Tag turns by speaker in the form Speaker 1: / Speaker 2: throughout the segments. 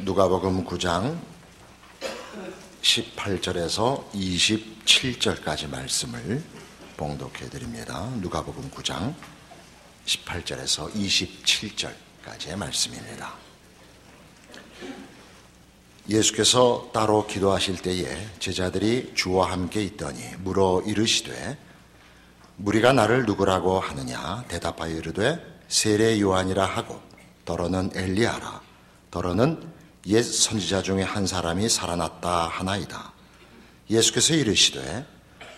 Speaker 1: 누가복음 9장 18절에서 27절까지 말씀을 봉독해 드립니다. 누가복음 9장 18절에서 27절까지의 말씀입니다. 예수께서 따로 기도하실 때에 제자들이 주와 함께 있더니 물어 이르시되 무리가 나를 누구라고 하느냐? 대답하여 이르되 세례 요한이라 하고 더러는 엘리야라 더러는 옛 선지자 중에 한 사람이 살아났다 하나이다. 예수께서 이르시되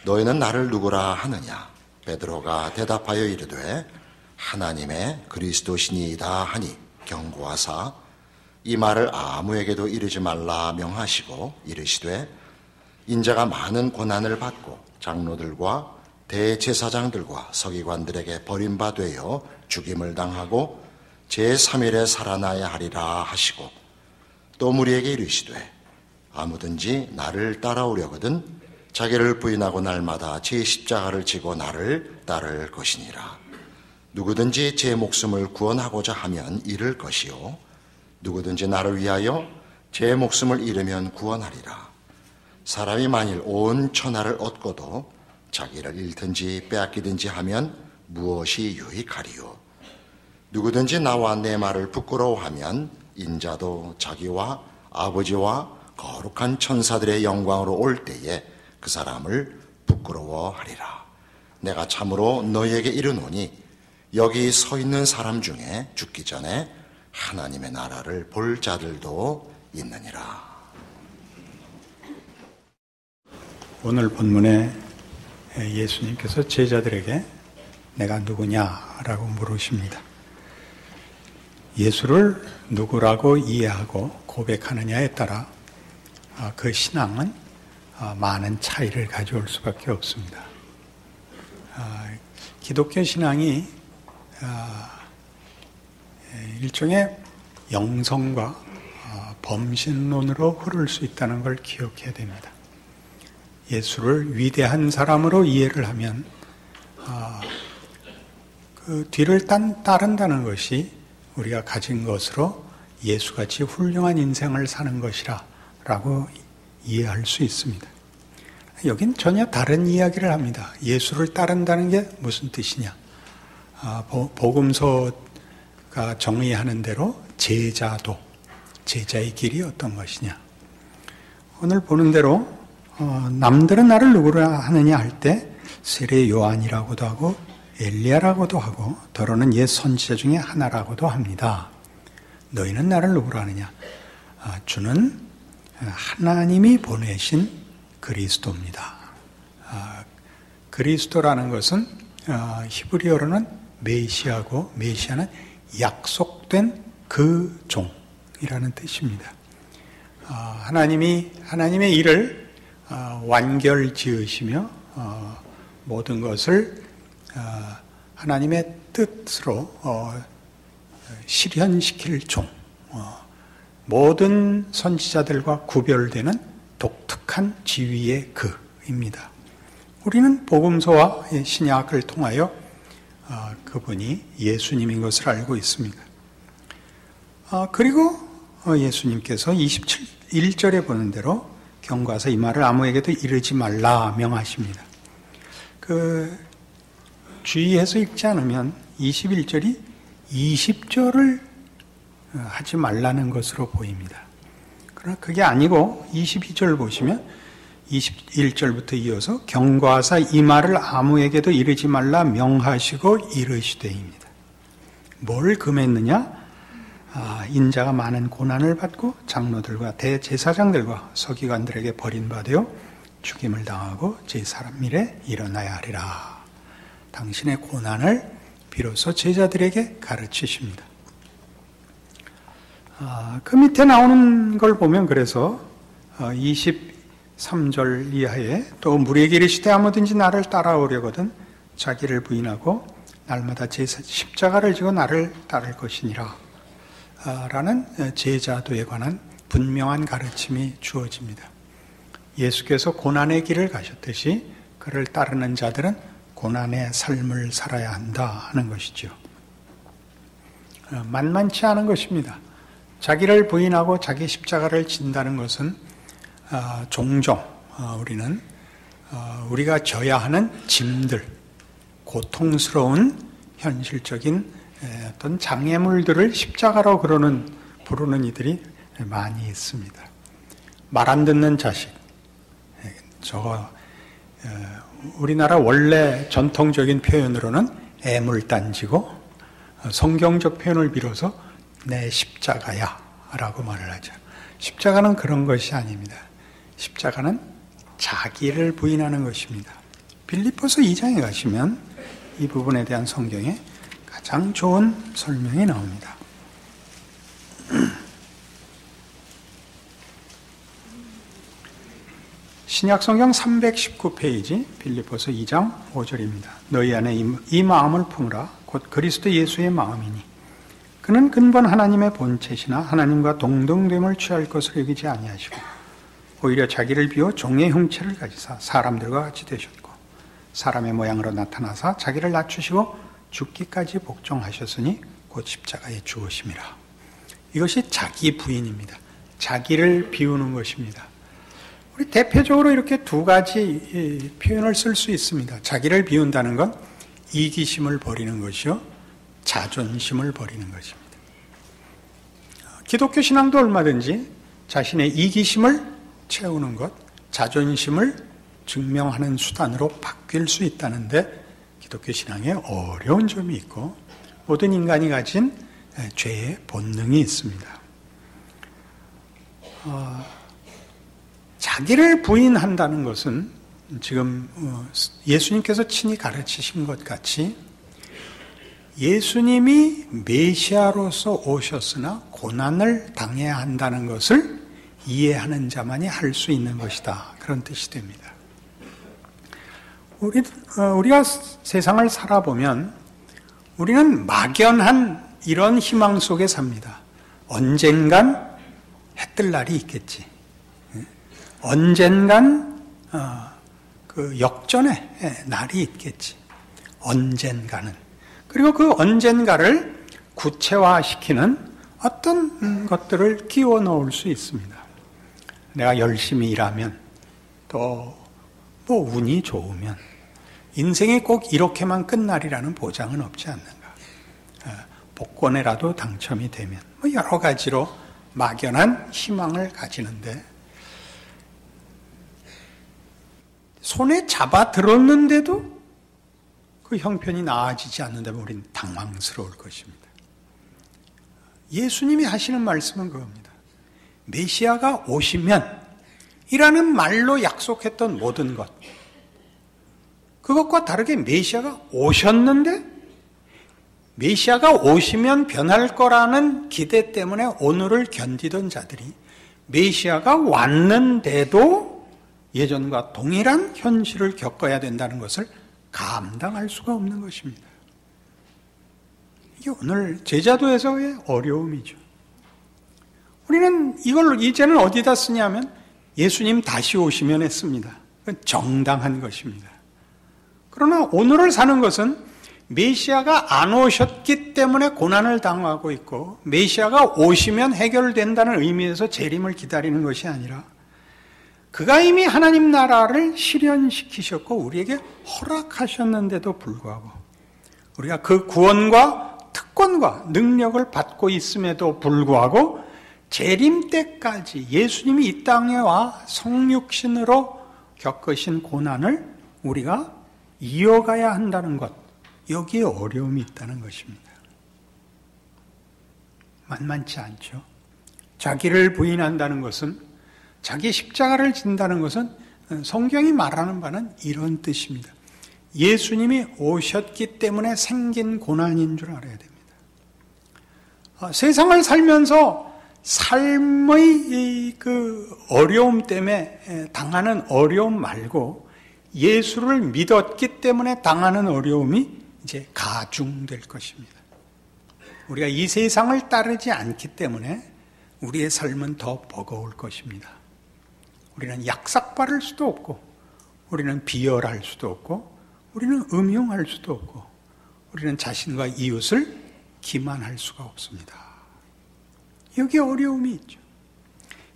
Speaker 1: 너희는 나를 누구라 하느냐? 베드로가 대답하여 이르되 하나님의 그리스도시니이다 하니 경고하사 이 말을 아무에게도 이르지 말라 명하시고 이르시되 인자가 많은 고난을 받고 장로들과 대제사장들과 서기관들에게 버림받되어 죽임을 당하고 제3일에 살아나야 하리라 하시고 또 무리에게 이르시되 아무든지 나를 따라오려거든 자기를 부인하고 날마다 제 십자가를 지고 나를 따를 것이니라. 누구든지 제 목숨을 구원하고자 하면 잃을 것이요 누구든지 나를 위하여 제 목숨을 잃으면 구원하리라. 사람이 만일 온 천하를 얻고도 자기를 잃든지 빼앗기든지 하면 무엇이 유익하리요? 누구든지 나와 내 말을 부끄러워하면 인자도 자기와 아버지와 거룩한 천사들의 영광으로 올 때에 그 사람을 부끄러워하리라. 내가 참으로 너희에게 이르노니 여기 서 있는 사람 중에 죽기 전에 하나님의 나라를 볼 자들도 있느니라.
Speaker 2: 오늘 본문에 예수님께서 제자들에게 내가 누구냐라고 물으십니다. 예수를 누구라고 이해하고 고백하느냐에 따라 그 신앙은 많은 차이를 가져올 수밖에 없습니다. 기독교 신앙이 일종의 영성과 범신론으로 흐를 수 있다는 걸 기억해야 됩니다. 예수를 위대한 사람으로 이해를 하면 그 뒤를 따른다는 것이 우리가 가진 것으로 예수같이 훌륭한 인생을 사는 것이라 라고 이해할 수 있습니다. 여긴 전혀 다른 이야기를 합니다. 예수를 따른다는 게 무슨 뜻이냐? 복음서가 정의하는 대로 제자도, 제자의 길이 어떤 것이냐? 오늘 보는 대로 남들은 나를 누구라 하느냐 할 때 세례 요한이라고도 하고 엘리야라고도 하고 더러는 옛 선지자 중에 하나라고도 합니다. 너희는 나를 누구라 하느냐? 주는 하나님이 보내신 그리스도입니다. 그리스도라는 것은 히브리어로는 메시아고 메시아는 약속된 그 종이라는 뜻입니다. 하나님의 일을 완결 지으시며 모든 것을 하나님의 뜻으로 실현시킬 종, 모든 선지자들과 구별되는 독특한 지위의 그입니다. 우리는 복음서와 신약을 통하여 그분이 예수님인 것을 알고 있습니다. 그리고 예수님께서 21절에 보는 대로 경고하사 이 말을 아무에게도 이르지 말라 명하십니다. 주의해서 읽지 않으면 21절이 20절을 하지 말라는 것으로 보입니다. 그러나 그게 아니고 22절 보시면 21절부터 이어서 경고하사 이 말을 아무에게도 이르지 말라 명하시고 이르시되입니다. 뭘 금했느냐? 인자가 많은 고난을 받고 장로들과 대제사장들과 서기관들에게 버림받아 죽임을 당하고 제3일에 일어나야 하리라. 당신의 고난을 비로소 제자들에게 가르치십니다. 그 밑에 나오는 걸 보면 그래서 23절 이하에 또 무리에게 이르시되 아무든지 나를 따라오려거든 자기를 부인하고 날마다 십자가를 지고 나를 따를 것이니라 라는 제자도에 관한 분명한 가르침이 주어집니다. 예수께서 고난의 길을 가셨듯이 그를 따르는 자들은 고난의 삶을 살아야 한다 하는 것이죠. 만만치 않은 것입니다. 자기를 부인하고 자기 십자가를 진다는 것은 종종 우리는 우리가 져야 하는 짐들, 고통스러운 현실적인 어떤 장애물들을 십자가로 부르는 이들이 많이 있습니다. 말 안 듣는 자식, 우리나라 원래 전통적인 표현으로는 애물단지고, 성경적 표현을 빌어서 내 십자가야 라고 말을 하죠. 십자가는 그런 것이 아닙니다. 십자가는 자기를 부인하는 것입니다. 빌립보서 2장에 가시면 이 부분에 대한 성경에 가장 좋은 설명이 나옵니다. 신약성경 319페이지 빌립보서 2장 5절입니다. 너희 안에 이 마음을 품으라. 곧 그리스도 예수의 마음이니 그는 근본 하나님의 본체시나 하나님과 동등됨을 취할 것을 여기지 아니하시고 오히려 자기를 비워 종의 형체를 가지사 사람들과 같이 되셨고 사람의 모양으로 나타나사 자기를 낮추시고 죽기까지 복종하셨으니 곧 십자가에 죽으심이라. 이것이 자기 부인입니다. 자기를 비우는 것입니다. 우리 대표적으로 이렇게 두 가지 표현을 쓸 수 있습니다. 자기를 비운다는 건 이기심을 버리는 것이요, 자존심을 버리는 것입니다. 기독교 신앙도 얼마든지 자신의 이기심을 채우는 것, 자존심을 증명하는 수단으로 바뀔 수 있다는데 기독교 신앙에 어려운 점이 있고 모든 인간이 가진 죄의 본능이 있습니다. 자기를 부인한다는 것은 지금 예수님께서 친히 가르치신 것 같이 예수님이 메시아로서 오셨으나 고난을 당해야 한다는 것을 이해하는 자만이 할 수 있는 것이다. 그런 뜻이 됩니다. 우리가 세상을 살아보면 우리는 막연한 이런 희망 속에 삽니다. 언젠간 해뜰 날이 있겠지. 언젠간 그 역전의 날이 있겠지. 언젠가는. 그리고 그 언젠가를 구체화시키는 어떤 것들을 끼워 넣을 수 있습니다. 내가 열심히 일하면, 또 뭐 운이 좋으면, 인생이 꼭 이렇게만 끝날이라는 보장은 없지 않는가. 복권에라도 당첨이 되면, 뭐 여러 가지로 막연한 희망을 가지는데, 손에 잡아 들었는데도 그 형편이 나아지지 않는다면 우리는 당황스러울 것입니다. 예수님이 하시는 말씀은 그겁니다. 메시아가 오시면 이라는 말로 약속했던 모든 것, 그것과 다르게 메시아가 오셨는데 메시아가 오시면 변할 거라는 기대 때문에 오늘을 견디던 자들이 메시아가 왔는데도 예전과 동일한 현실을 겪어야 된다는 것을 감당할 수가 없는 것입니다. 이게 오늘 제자도에서의 어려움이죠. 우리는 이걸 이제는 어디다 쓰냐면 예수님 다시 오시면 했습니다. 그건 정당한 것입니다. 그러나 오늘을 사는 것은 메시아가 안 오셨기 때문에 고난을 당하고 있고 메시아가 오시면 해결된다는 의미에서 재림을 기다리는 것이 아니라 그가 이미 하나님 나라를 실현시키셨고 우리에게 허락하셨는데도 불구하고 우리가 그 구원과 특권과 능력을 받고 있음에도 불구하고 재림 때까지 예수님이 이 땅에 와 성육신으로 겪으신 고난을 우리가 이어가야 한다는 것, 여기에 어려움이 있다는 것입니다. 만만치 않죠. 자기를 부인한다는 것은, 자기 십자가를 진다는 것은 성경이 말하는 바는 이런 뜻입니다. 예수님이 오셨기 때문에 생긴 고난인 줄 알아야 됩니다. 세상을 살면서 삶의 그 어려움 때문에 당하는 어려움 말고 예수를 믿었기 때문에 당하는 어려움이 이제 가중될 것입니다. 우리가 이 세상을 따르지 않기 때문에 우리의 삶은 더 버거울 것입니다. 우리는 약삭바를 수도 없고, 우리는 비열할 수도 없고, 우리는 음흉할 수도 없고, 우리는 자신과 이웃을 기만할 수가 없습니다. 여기에 어려움이 있죠.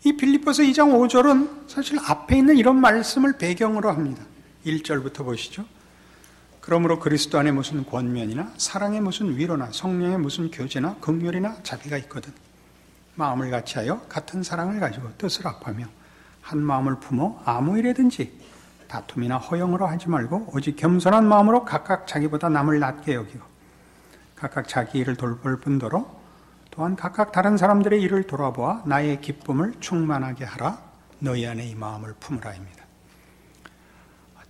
Speaker 2: 이 빌립보서 2장 5절은 사실 앞에 있는 이런 말씀을 배경으로 합니다. 1절부터 보시죠. 그러므로 그리스도 안에 무슨 권면이나 사랑에 무슨 위로나 성령의 무슨 교제나 긍휼이나 자비가 있거든 마음을 같이하여 같은 사랑을 가지고 뜻을 합하며 한 마음을 품어 아무 일에든지 다툼이나 허영으로 하지 말고 오직 겸손한 마음으로 각각 자기보다 남을 낮게 여기고 각각 자기 일을 돌볼 뿐더러 또한 각각 다른 사람들의 일을 돌아보아 나의 기쁨을 충만하게 하라. 너희 안에 이 마음을 품으라입니다.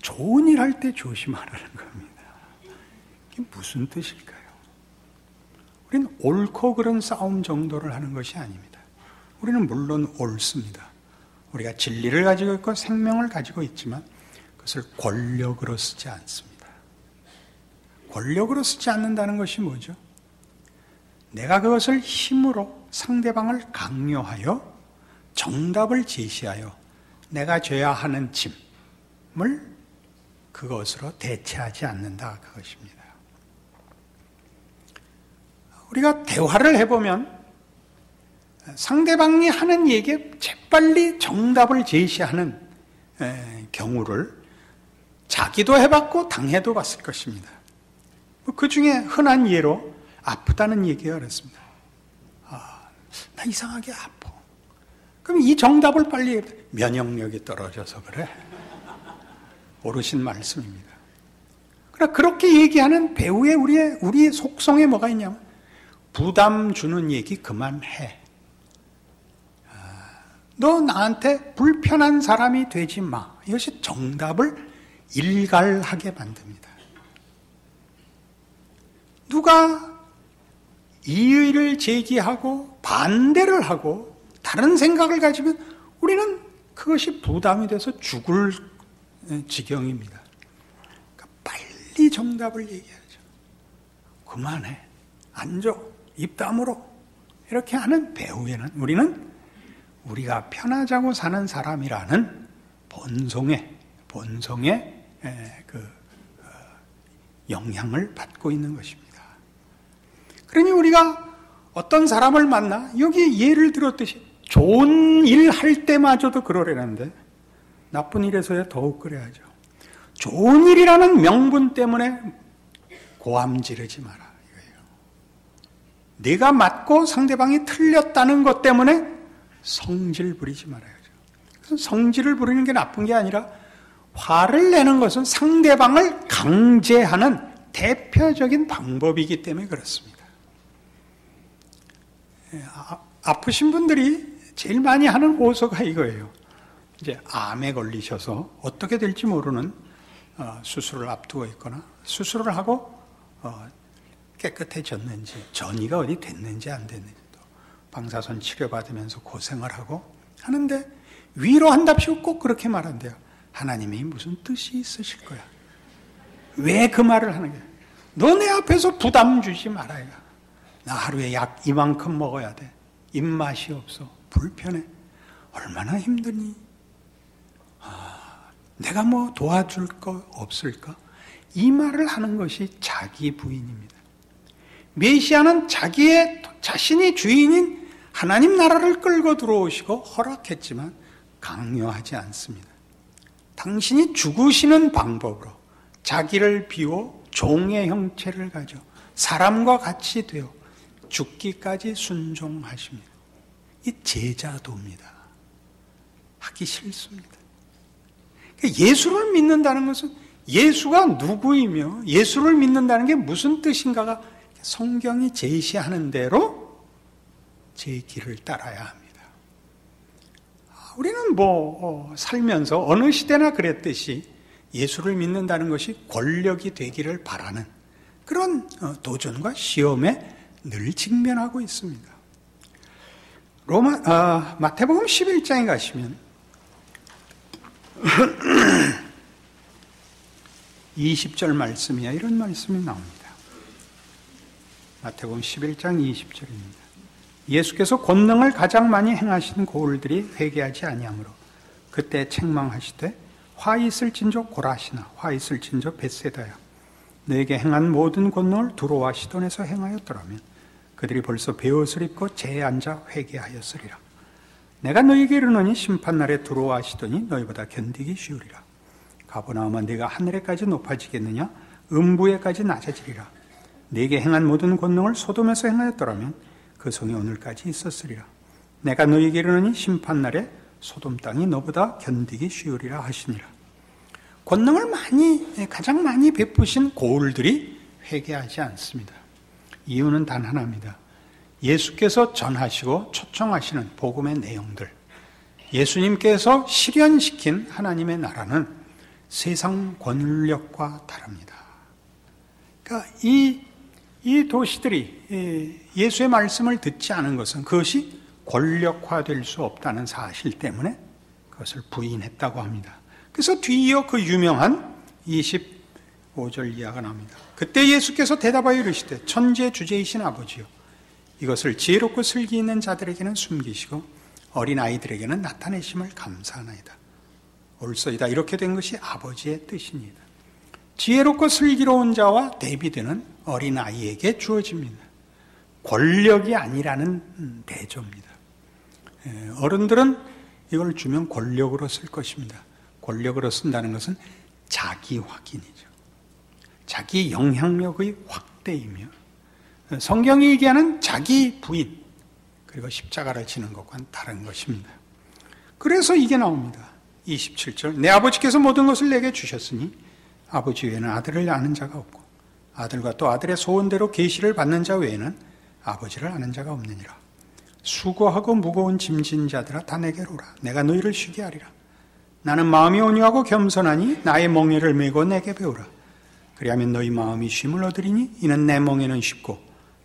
Speaker 2: 좋은 일 할 때 조심하라는 겁니다. 이게 무슨 뜻일까요? 우리는 옳고 그른 싸움 정도를 하는 것이 아닙니다. 우리는 물론 옳습니다. 우리가 진리를 가지고 있고 생명을 가지고 있지만 그것을 권력으로 쓰지 않습니다. 권력으로 쓰지 않는다는 것이 뭐죠? 내가 그것을 힘으로 상대방을 강요하여 정답을 제시하여 내가 져야 하는 짐을 그것으로 대체하지 않는다, 그것입니다. 우리가 대화를 해보면 상대방이 하는 얘기에 재빨리 정답을 제시하는 경우를 자기도 해봤고 당해도 봤을 것입니다. 그 중에 흔한 예로 아프다는 얘기가 그렇습니다. 나 이상하게 아파. 그럼 이 정답을 빨리 면역력이 떨어져서 그래. 옳으신 말씀입니다. 그러나 그렇게 얘기하는 배우의 우리의 속성에 뭐가 있냐면 부담 주는 얘기 그만해. 너 나한테 불편한 사람이 되지 마. 이것이 정답을 일갈하게 만듭니다. 누가 이의를 제기하고 반대를 하고 다른 생각을 가지면 우리는 그것이 부담이 돼서 죽을 지경입니다. 그러니까 빨리 정답을 얘기하죠. 그만해. 앉아. 입 다물어. 이렇게 하는 배후에는 우리는 우리가 편하자고 사는 사람이라는 본성의 영향을 받고 있는 것입니다. 그러니 우리가 어떤 사람을 만나 여기 예를 들었듯이 좋은 일 할 때마저도 그러려는데 나쁜 일에서야 더욱 그래야죠. 좋은 일이라는 명분 때문에 고함 지르지 마라 이거예요. 내가 맞고 상대방이 틀렸다는 것 때문에 성질 부리지 말아야죠. 그래서 성질을 부리는 게 나쁜 게 아니라 화를 내는 것은 상대방을 강제하는 대표적인 방법이기 때문에 그렇습니다. 아프신 분들이 제일 많이 하는 호소가 이거예요. 이제 암에 걸리셔서 어떻게 될지 모르는 수술을 앞두고 있거나 수술을 하고 깨끗해졌는지 전이가 어디 됐는지 안 됐는지 또 방사선 치료받으면서 고생을 하고 하는데 위로한답시고 꼭 그렇게 말한대요. 하나님이 무슨 뜻이 있으실 거야. 왜 그 말을 하는 거야? 너 내 앞에서 부담 주지 말아요. 나 하루에 약 이만큼 먹어야 돼. 입맛이 없어. 불편해. 얼마나 힘드니? 내가 뭐 도와줄 거 없을까? 이 말을 하는 것이 자기 부인입니다. 메시아는 자신이 주인인 하나님 나라를 끌고 들어오시고 허락했지만 강요하지 않습니다. 당신이 죽으시는 방법으로 자기를 비워 종의 형체를 가져 사람과 같이 되어 죽기까지 순종하십니다. 이 제자도입니다. 하기 싫습니다. 예수를 믿는다는 것은 예수가 누구이며 예수를 믿는다는 게 무슨 뜻인가가 성경이 제시하는 대로 제 길을 따라야 합니다. 우리는 살면서 어느 시대나 그랬듯이 예수를 믿는다는 것이 권력이 되기를 바라는 그런 도전과 시험에 늘 직면하고 있습니다. 마태복음 11장에 가시면 20절 말씀이야 이런 말씀이 나옵니다. 마태복음 11장 20절입니다. 예수께서 권능을 가장 많이 행하신 고을들이 회개하지 아니하므로 그때 책망하시되 화 있을진저 고라시나 화 있을진저 벳세다야 너에게 행한 모든 권능을 두로와 시돈에서 행하였더라면 그들이 벌써 베옷을 입고 재에 앉아 회개하였으리라. 내가 너희에게 이르노니 심판날에 두려워 하시더니 너희보다 견디기 쉬우리라. 가버나움아, 네가 하늘에까지 높아지겠느냐? 음부에까지 낮아지리라. 네게 행한 모든 권능을 소돔에서 행하였더라면 그 성이 오늘까지 있었으리라. 내가 너희에게 이르노니 심판날에 소돔 땅이 너보다 견디기 쉬우리라 하시니라. 권능을 가장 많이 베푸신 고울들이 회개하지 않습니다. 이유는 단 하나입니다. 예수께서 전하시고 초청하시는 복음의 내용들, 예수님께서 실현시킨 하나님의 나라는 세상 권력과 다릅니다. 그러니까 이 도시들이 예수의 말씀을 듣지 않은 것은 그것이 권력화될 수 없다는 사실 때문에 그것을 부인했다고 합니다. 그래서 뒤이어 그 유명한 25절 이하가 나옵니다. 그때 예수께서 대답하여 이르시되 천지의 주제이신 아버지요, 이것을 지혜롭고 슬기 있는 자들에게는 숨기시고 어린아이들에게는 나타내심을 감사하나이다. 옳소이다. 이렇게 된 것이 아버지의 뜻이니이다. 지혜롭고 슬기로운 자와 대비되는 어린아이에게 주어집니다. 권력이 아니라는 대조입니다. 어른들은 이걸 주면 권력으로 쓸 것입니다. 권력으로 쓴다는 것은 자기 확인이죠. 자기 영향력의 확대이며 성경이 얘기하는 자기 부인, 그리고 십자가를 지는 것과는 다른 것입니다. 그래서 이게 나옵니다. 27절, 내 아버지께서 모든 것을 내게 주셨으니 아버지 외에는 아들을 아는 자가 없고 아들과 또 아들의 소원대로 계시를 받는 자 외에는 아버지를 아는 자가 없느니라. 수고하고 무거운 짐진 자들아 다 내게로 오라. 내가 너희를 쉬게 하리라. 나는 마음이 온유하고 겸손하니 나의 멍에를 메고 내게 배우라. 그리하면 너희 마음이 쉼을 얻으리니 이는 내 멍에는 쉽고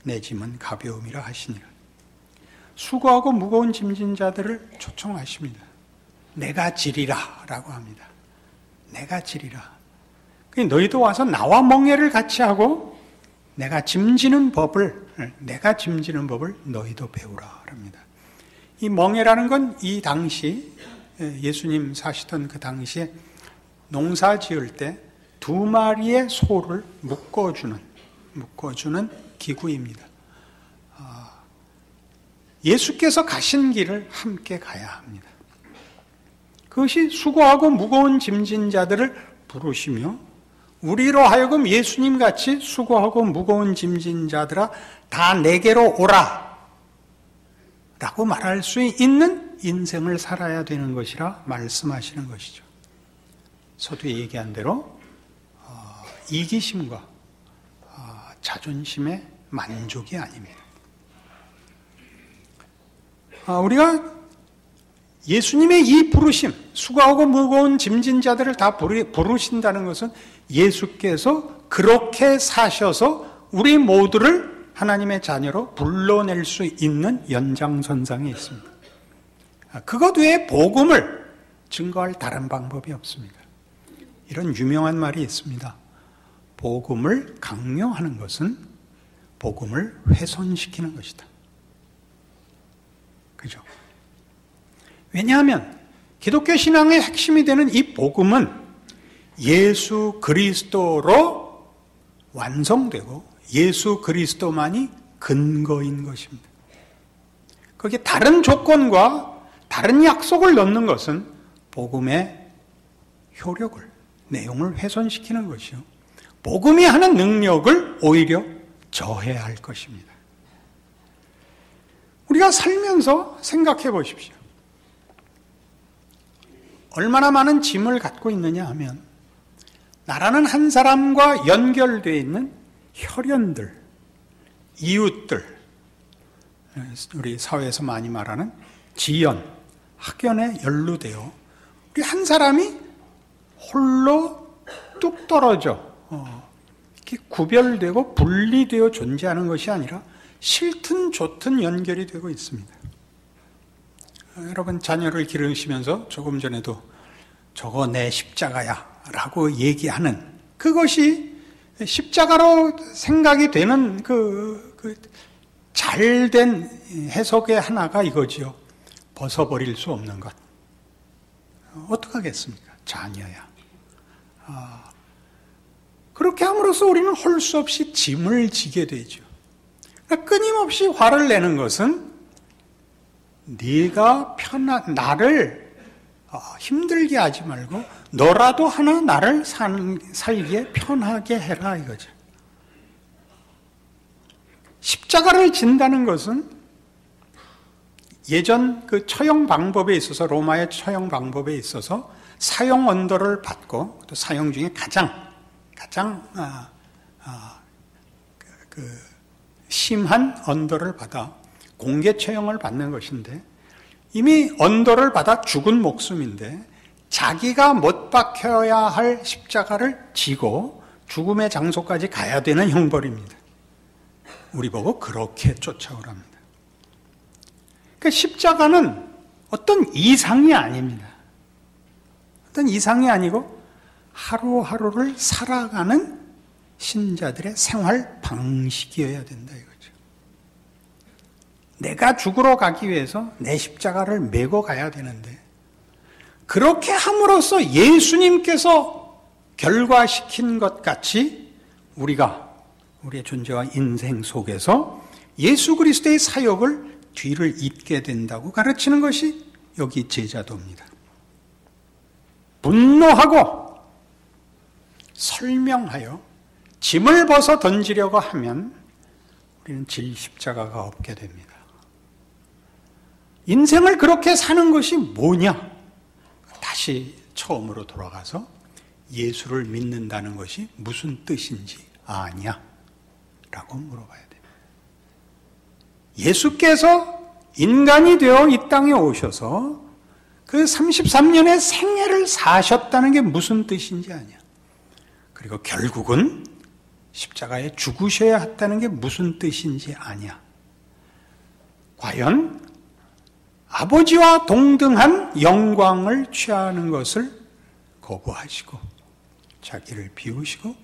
Speaker 2: 내 짐은 가벼움이라 하시니라. 수고하고 무거운 짐진 자들을 초청하십니다. 내가 지리라 라고 합니다. 내가 지리라. 너희도 와서 나와 멍에를 같이 하고 내가 짐지는 법을 너희도 배우라 합니다. 이 멍에라는 건 이 당시 예수님 사시던 그 당시에 농사 지을 때 2마리의 소를 묶어주는 기구입니다. 예수께서 가신 길을 함께 가야 합니다. 그것이 수고하고 무거운 짐진 자들을 부르시며 우리로 하여금 예수님 같이 수고하고 무거운 짐진 자들아 다 내게로 오라 라고 말할 수 있는 인생을 살아야 되는 것이라 말씀하시는 것이죠. 서두에 얘기한 대로 이기심과 자존심의 만족이 아닙니다. 우리가 예수님의 이 부르심, 수고하고 무거운 짐진 자들을 다 부르신다는 것은 예수께서 그렇게 사셔서 우리 모두를 하나님의 자녀로 불러낼 수 있는 연장선상에 있습니다. 그것 외에 복음을 증거할 다른 방법이 없습니다. 이런 유명한 말이 있습니다. 복음을 강요하는 것은 복음을 훼손시키는 것이다. 그죠? 왜냐하면 기독교 신앙의 핵심이 되는 이 복음은 예수 그리스도로 완성되고 예수 그리스도만이 근거인 것입니다. 거기에 다른 조건과 다른 약속을 넣는 것은 복음의 효력을, 내용을 훼손시키는 것이요. 복음이 하는 능력을 오히려 저해할 것입니다. 우리가 살면서 생각해 보십시오. 얼마나 많은 짐을 갖고 있느냐 하면 나라는 한 사람과 연결되어 있는 혈연들, 이웃들, 우리 사회에서 많이 말하는 지연, 학연에 연루되어 우리 한 사람이 홀로 뚝 떨어져 이렇게 구별되고 분리되어 존재하는 것이 아니라 싫든 좋든 연결이 되고 있습니다. 여러분 자녀를 기르시면서 조금 전에도 저거 내 십자가야 라고 얘기하는 그것이 십자가로 생각이 되는 그 잘된 해석의 하나가 이거지요. 벗어버릴 수 없는 것. 어떡하겠습니까? 자녀야. 그렇게 함으로써 우리는 할 수 없이 짐을 지게 되죠. 끊임없이 화를 내는 것은 네가 나를 힘들게 하지 말고 너라도 하나 나를 살기에 편하게 해라 이거죠. 십자가를 진다는 것은 예전 그 처형 방법에 있어서, 로마의 처형 방법에 있어서 사형 언도를 받고 또 사형 중에 가장 심한 언도를 받아 공개 처형을 받는 것인데, 이미 언도를 받아 죽은 목숨인데 자기가 못 박혀야 할 십자가를 지고 죽음의 장소까지 가야 되는 형벌입니다. 우리 보고 그렇게 쫓아오랍니다. 그러니까 십자가는 어떤 이상이 아닙니다. 어떤 이상이 아니고 하루하루를 살아가는 신자들의 생활 방식이어야 된다 이거죠. 내가 죽으러 가기 위해서 내 십자가를 메고 가야 되는데, 그렇게 함으로써 예수님께서 결과시킨 것 같이 우리가 우리의 존재와 인생 속에서 예수 그리스도의 사역을 뒤를 잇게 된다고 가르치는 것이 여기 제자도입니다. 분노하고 설명하여 짐을 벗어 던지려고 하면 우리는 질 십자가가 없게 됩니다. 인생을 그렇게 사는 것이 뭐냐? 다시 처음으로 돌아가서 예수를 믿는다는 것이 무슨 뜻인지 아냐? 라고 물어봐야 됩니다. 예수께서 인간이 되어 이 땅에 오셔서 그 33년의 생애를 사셨다는 게 무슨 뜻인지 아냐? 그리고 결국은 십자가에 죽으셔야 했다는 게 무슨 뜻인지 아냐? 과연 아버지와 동등한 영광을 취하는 것을 거부하시고 자기를 비우시고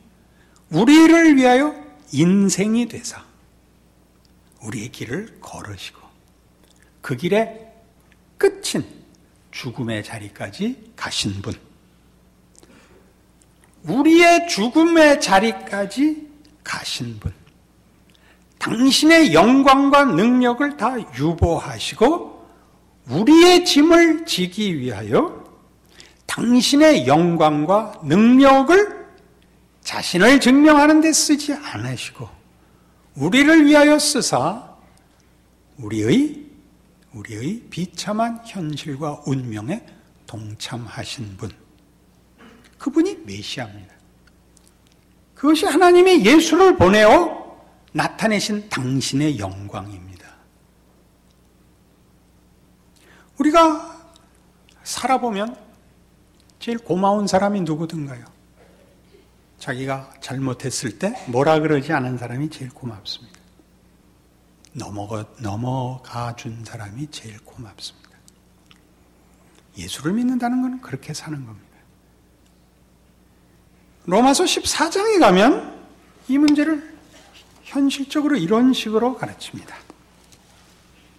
Speaker 2: 우리를 위하여 인생이 되사 우리의 길을 걸으시고 그 길의 끝인 죽음의 자리까지 가신 분, 우리의 죽음의 자리까지 가신 분, 당신의 영광과 능력을 다 유보하시고 우리의 짐을 지기 위하여 당신의 영광과 능력을 자신을 증명하는 데 쓰지 않으시고 우리를 위하여 쓰사 우리의 비참한 현실과 운명에 동참하신 분, 그분이 메시아입니다. 그것이 하나님이 예수를 보내어 나타내신 당신의 영광입니다. 우리가 살아보면 제일 고마운 사람이 누구든가요? 자기가 잘못했을 때 뭐라 그러지 않은 사람이 제일 고맙습니다. 넘어가 준 사람이 제일 고맙습니다. 예수를 믿는다는 것은 그렇게 사는 겁니다. 로마서 14장에 가면 이 문제를 현실적으로 이런 식으로 가르칩니다.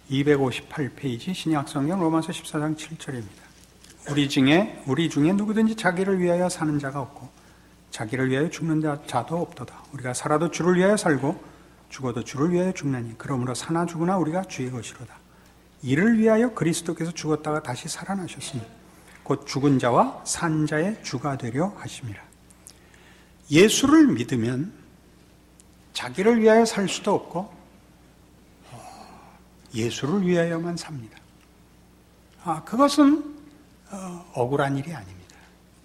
Speaker 2: 258페이지 신약성경 로마서 14장 7절입니다. 우리 중에 누구든지 자기를 위하여 사는 자가 없고 자기를 위하여 죽는 자도 없도다. 우리가 살아도 주를 위하여 살고 죽어도 주를 위하여 죽나니 그러므로 사나 죽으나 우리가 주의 것이로다. 이를 위하여 그리스도께서 죽었다가 다시 살아나셨으니 곧 죽은 자와 산 자의 주가 되려 하심이라. 예수를 믿으면 자기를 위하여 살 수도 없고 예수를 위하여만 삽니다. 그것은 억울한 일이 아닙니다.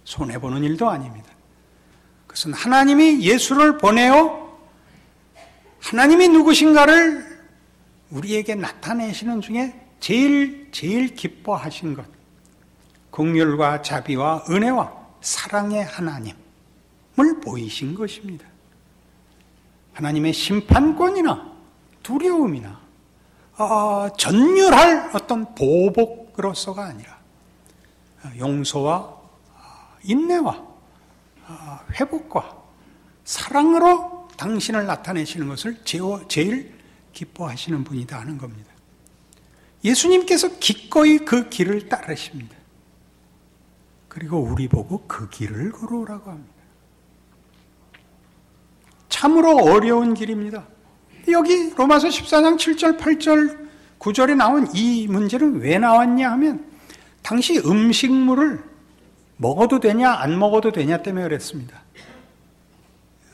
Speaker 2: 손해보는 일도 아닙니다. 그것은 하나님이 예수를 보내어 하나님이 누구신가를 우리에게 나타내시는 중에 제일 기뻐하신 것, 긍휼과 자비와 은혜와 사랑의 하나님을 보이신 것입니다. 하나님의 심판권이나 두려움이나 전율할 어떤 보복으로서가 아니라 용서와 인내와 회복과 사랑으로 당신을 나타내시는 것을 제일 기뻐하시는 분이다 하는 겁니다. 예수님께서 기꺼이 그 길을 따르십니다. 그리고 우리 보고 그 길을 걸어오라고 합니다. 참으로 어려운 길입니다. 여기 로마서 14장 7절, 8절, 9절에 나온 이 문제는 왜 나왔냐 하면 당시 음식물을 먹어도 되냐 안 먹어도 되냐 때문에 그랬습니다.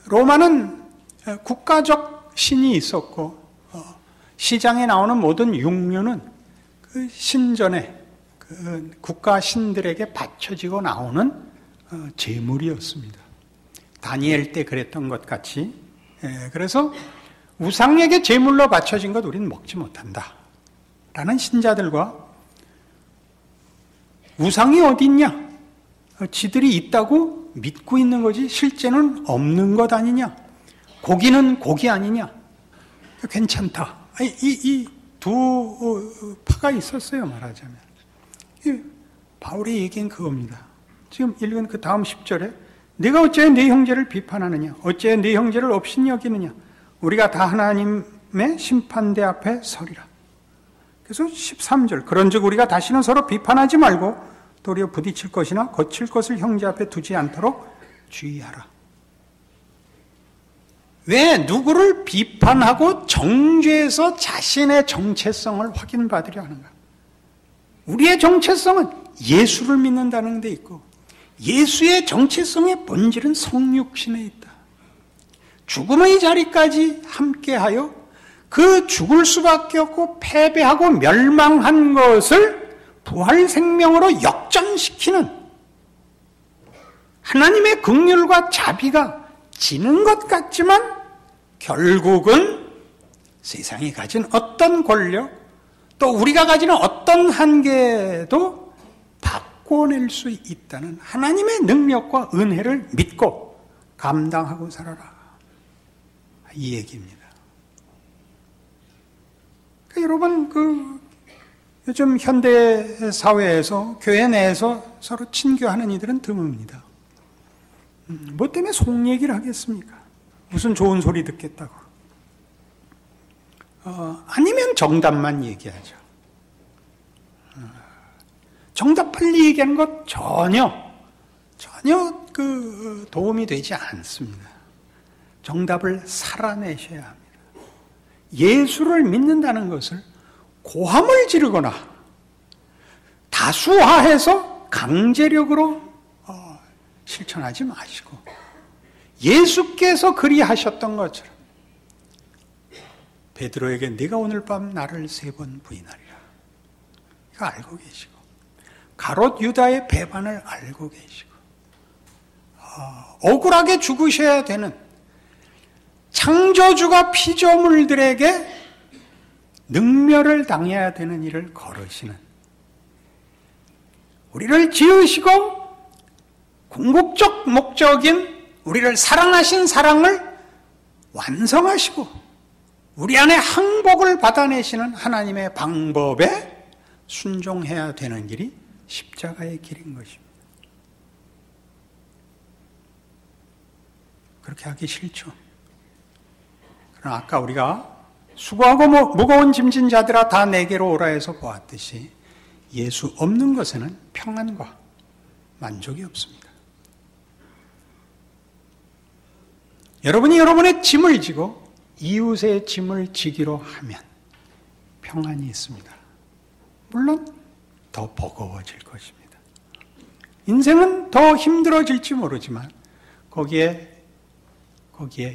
Speaker 2: 로마는 국가적 신이 있었고 시장에 나오는 모든 육류는 그 신전에 그 국가 신들에게 바쳐지고 나오는 제물이었습니다. 다니엘 때 그랬던 것 같이. 그래서 우상에게 제물로 바쳐진 것 우리는 먹지 못한다 라는 신자들과 우상이 어디 있냐? 지들이 있다고 믿고 있는 거지 실제는 없는 것 아니냐? 고기는 고기 아니냐? 괜찮다. 이 두 파가 있었어요, 말하자면. 바울이 얘기한 그겁니다. 지금 읽은 그 다음 10절에 네가 어찌하여 네 형제를 비판하느냐? 어찌하여 네 형제를 업신여기느냐? 우리가 다 하나님의 심판대 앞에 서리라. 그래서 13절 그런즉 우리가 다시는 서로 비판하지 말고 도리어 부딪힐 것이나 거칠 것을 형제 앞에 두지 않도록 주의하라. 왜 누구를 비판하고 정죄해서 자신의 정체성을 확인받으려 하는가? 우리의 정체성은 예수를 믿는다는 데 있고 예수의 정체성의 본질은 성육신에 있다. 죽음의 자리까지 함께하여 그 죽을 수밖에 없고 패배하고 멸망한 것을 부활 생명으로 역전시키는 하나님의 긍휼과 자비가 지는 것 같지만 결국은 세상이 가진 어떤 권력 또 우리가 가지는 어떤 한계도 바꿔낼 수 있다는 하나님의 능력과 은혜를 믿고 감당하고 살아라. 이 얘기입니다. 여러분, 요즘 현대 사회에서 교회 내에서 서로 친교하는 이들은 드뭅니다. 뭐 때문에 속 얘기를 하겠습니까? 무슨 좋은 소리 듣겠다고. 아니면 정답만 얘기하죠. 정답 빨리 얘기하는 것 전혀 도움이 되지 않습니다. 정답을 살아내셔야 합니다. 예수를 믿는다는 것을 고함을 지르거나 다수화해서 강제력으로 실천하지 마시고 예수께서 그리하셨던 것처럼 베드로에게 네가 오늘 밤 나를 3번 부인하리라. 이거 알고 계시고 가롯 유다의 배반을 알고 계시고 억울하게 죽으셔야 되는 창조주가 피조물들에게 능멸을 당해야 되는 일을 걸으시는 우리를 지으시고 궁극적 목적인 우리를 사랑하신 사랑을 완성하시고 우리 안에 항복을 받아내시는 하나님의 방법에 순종해야 되는 길이 십자가의 길인 것입니다. 그렇게 하기 싫죠. 그러나 아까 우리가 수고하고 무거운 짐진 자들아 다 내게로 오라 해서 보았듯이 예수 없는 것에는 평안과 만족이 없습니다. 여러분이 여러분의 짐을 지고 이웃의 짐을 지기로 하면 평안이 있습니다. 물론 더 버거워질 것입니다. 인생은 더 힘들어질지 모르지만 거기에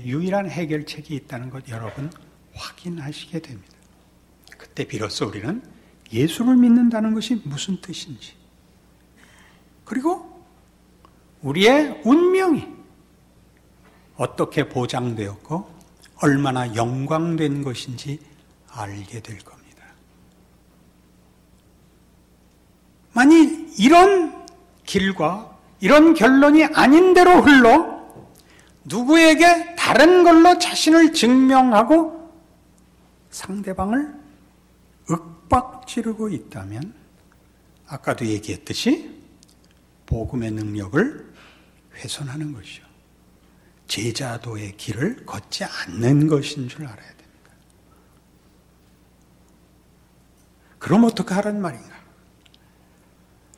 Speaker 2: 유일한 해결책이 있다는 것 여러분 확인하시게 됩니다. 그때 비로소 우리는 예수를 믿는다는 것이 무슨 뜻인지 그리고 우리의 운명이 어떻게 보장되었고 얼마나 영광된 것인지 알게 될 겁니다. 만일 이런 길과 이런 결론이 아닌 대로 흘러 누구에게 다른 걸로 자신을 증명하고 상대방을 윽박지르고 있다면 아까도 얘기했듯이 복음의 능력을 훼손하는 것이죠. 제자도의 길을 걷지 않는 것인 줄 알아야 됩니다. 그럼 어떻게 하란 말인가?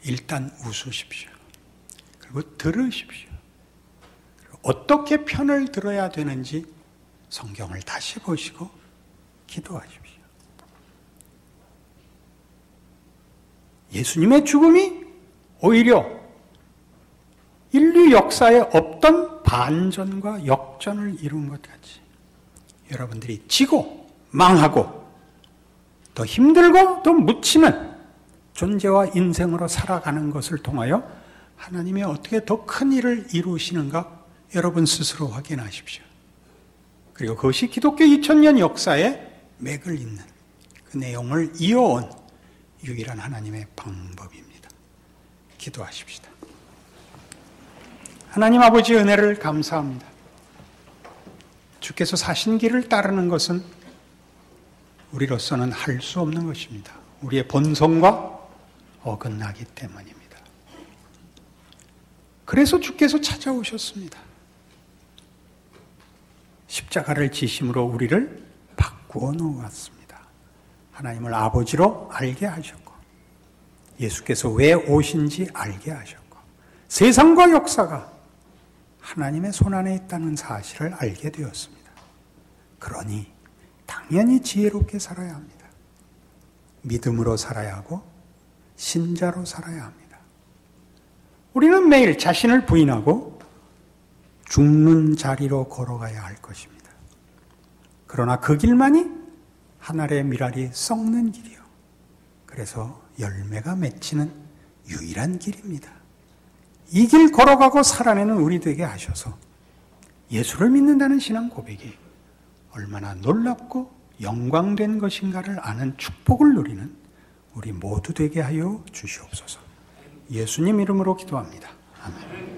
Speaker 2: 일단 웃으십시오. 그리고 들으십시오. 그리고 어떻게 편을 들어야 되는지 성경을 다시 보시고 기도하십시오. 예수님의 죽음이 오히려 인류 역사에 없던 반전과 역전을 이룬 것 같이 여러분들이 지고 망하고 더 힘들고 더 묻히는 존재와 인생으로 살아가는 것을 통하여 하나님이 어떻게 더 큰 일을 이루시는가 여러분 스스로 확인하십시오. 그리고 그것이 기독교 2000년 역사에 맥을 잇는 그 내용을 이어온 유일한 하나님의 방법입니다. 기도하십시다. 하나님 아버지 은혜를 감사합니다. 주께서 사신 길을 따르는 것은 우리로서는 할 수 없는 것입니다. 우리의 본성과 어긋나기 때문입니다. 그래서 주께서 찾아오셨습니다. 십자가를 지심으로 우리를 바꾸어 놓았습니다. 하나님을 아버지로 알게 하셨고 예수께서 왜 오신지 알게 하셨고 세상과 역사가 하나님의 손안에 있다는 사실을 알게 되었습니다. 그러니 당연히 지혜롭게 살아야 합니다. 믿음으로 살아야 하고 신자로 살아야 합니다. 우리는 매일 자신을 부인하고 죽는 자리로 걸어가야 할 것입니다. 그러나 그 길만이 하늘의 미랄이 썩는 길이요. 그래서 열매가 맺히는 유일한 길입니다. 이 길 걸어가고 살아내는 우리 되게 하셔서 예수를 믿는다는 신앙 고백이 얼마나 놀랍고 영광된 것인가를 아는 축복을 누리는 우리 모두 되게 하여 주시옵소서. 예수님 이름으로 기도합니다. 아멘.